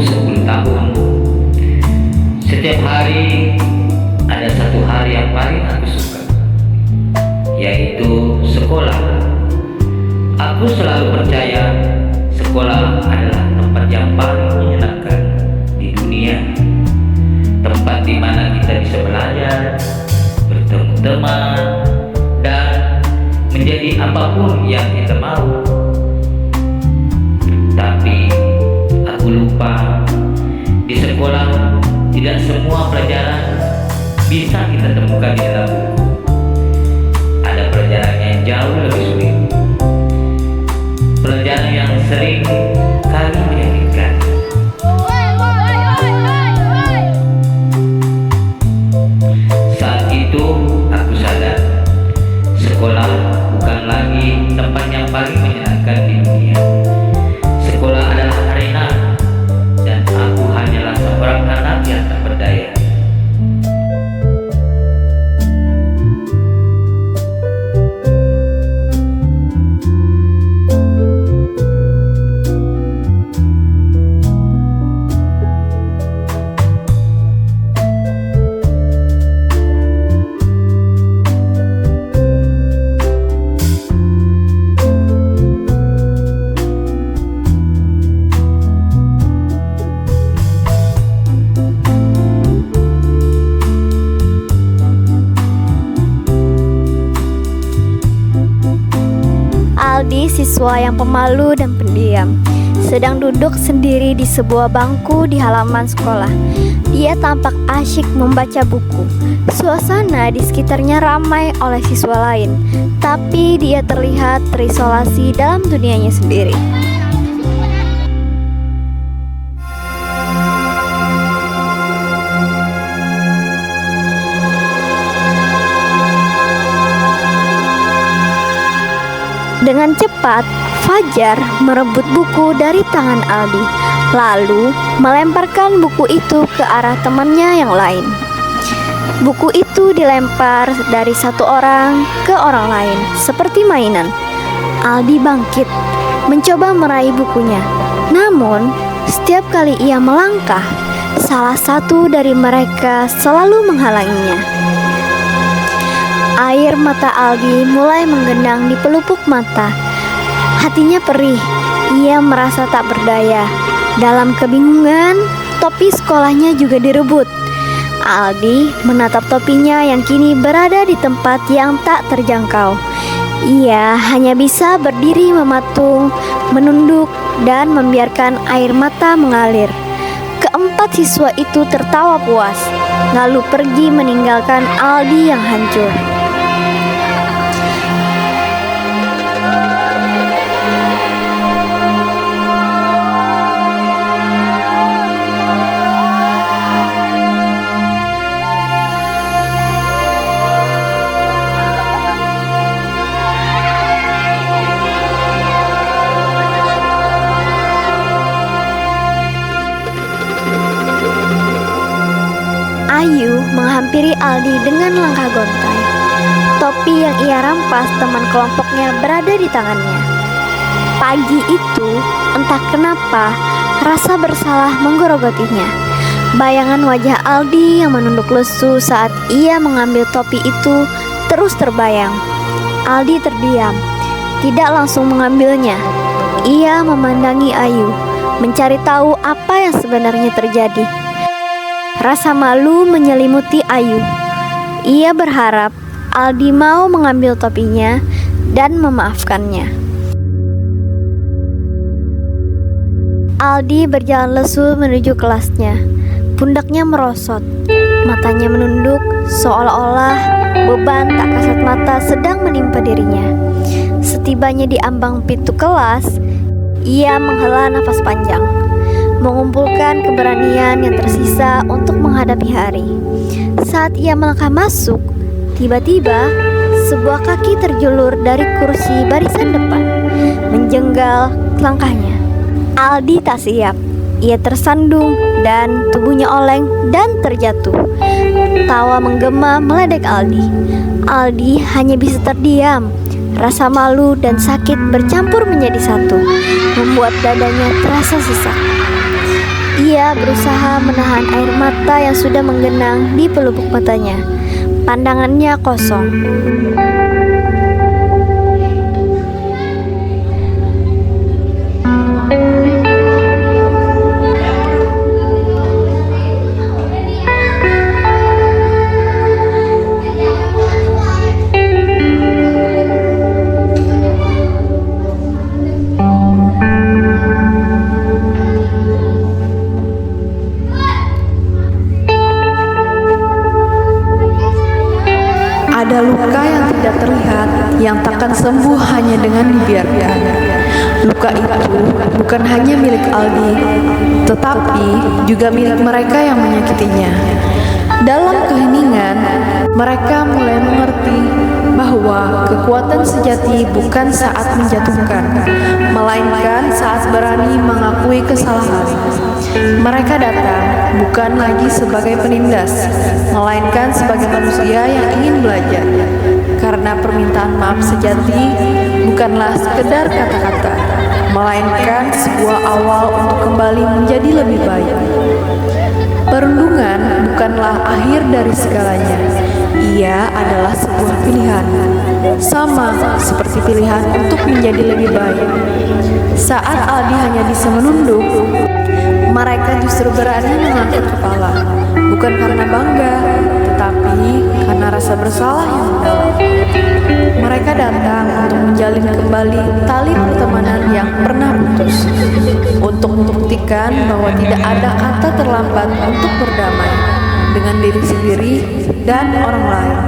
10 tahun. Setiap hari ada satu hal yang paling aku suka, yaitu sekolah. Aku selalu percaya sekolah adalah tempat yang paling menyenangkan di dunia. Tempat di mana kita bisa belajar, bertemu teman, dan menjadi apapun yang kita mau. Tapi aku lupa, di sekolah tidak semua pelajaran bisa kita temukan di dalam buku. Ada pelajaran yang jauh lebih sulit, pelajaran yang sering kali menyakitkan. Saat itu aku sadar, sekolah bukan lagi tempat yang paling menyenangkan di dunia. Sekolah adalah arena, dan aku hanyalah seorang anak yang tak berdaya. Aldi, siswa yang pemalu dan pendiam, sedang duduk sendiri di sebuah bangku di halaman sekolah. Dia tampak asyik membaca buku. Suasana di sekitarnya ramai oleh siswa lain, tapi dia terlihat terisolasi dalam dunianya sendiri. Dengan cepat, Fajar merebut buku dari tangan Aldi, lalu melemparkan buku itu ke arah temannya yang lain. Buku itu dilempar dari satu orang ke orang lain, seperti mainan. Aldi bangkit, mencoba meraih bukunya. Namun, setiap kali ia melangkah, salah satu dari mereka selalu menghalanginya. Air mata Aldi mulai menggenang di pelupuk mata. Hatinya perih, ia merasa tak berdaya. Dalam kebingungan, topi sekolahnya juga direbut. Aldi menatap topinya yang kini berada di tempat yang tak terjangkau. Ia hanya bisa berdiri mematung, menunduk, dan membiarkan air mata mengalir. Keempat siswa itu tertawa puas, lalu pergi meninggalkan Aldi yang hancur. Ayu menghampiri Aldi dengan langkah gontai. Topi yang ia rampas teman kelompoknya berada di tangannya. Pagi itu, entah kenapa, rasa bersalah menggorogotinya. Bayangan wajah Aldi yang menunduk lesu saat ia mengambil topi itu terus terbayang. Aldi terdiam, tidak langsung mengambilnya. Ia memandangi Ayu, mencari tahu apa yang sebenarnya terjadi. Rasa malu menyelimuti Ayu. Ia berharap Aldi mau mengambil topinya dan memaafkannya. Aldi berjalan lesu menuju kelasnya. Pundaknya merosot, matanya menunduk seolah-olah beban tak kasat mata sedang menimpa dirinya. Setibanya di ambang pintu kelas, ia menghela nafas panjang, mengumpulkan keberanian yang tersisa untuk menghadapi hari. Saat ia melangkah masuk, tiba-tiba sebuah kaki terjulur dari kursi barisan depan, menjenggal langkahnya. Aldi tak siap. Ia tersandung dan tubuhnya oleng dan terjatuh. Tawa menggema meledek Aldi. Aldi hanya bisa terdiam. Rasa malu dan sakit bercampur menjadi satu, membuat dadanya terasa sesak. Ia Luka berusaha menahan air mata yang sudah menggenang di pelupuk matanya. Pandangannya kosong. Ada luka yang tidak terlihat, yang takkan sembuh hanya dengan dibiarkan. Luka itu bukan hanya milik Aldi, tetapi juga milik mereka yang menyakitinya. Dalam keheningan, mereka mulai mengerti bahwa kekuatan sejati bukan saat menjatuhkan, melainkan saat berani mengakui kesalahan. Mereka datang bukan lagi sebagai penindas, melainkan sebagai manusia yang ingin belajar. Karena permintaan maaf sejati bukanlah sekedar kata-kata, melainkan sebuah awal untuk kembali menjadi lebih baik. Perundungan bukanlah akhir dari segalanya. Ia adalah sebuah pilihan, sama seperti pilihan untuk menjadi lebih baik. Saat Aldi hanya bisa menunduk, mereka justru berani mengangkat kepala, bukan karena bangga, tetapi karena rasa bersalah yang mendalam. Mereka datang untuk menjalin kembali tali pertemanan yang pernah putus, untuk membuktikan bahwa tidak ada kata terlambat untuk berdamai dengan diri sendiri dan orang lain.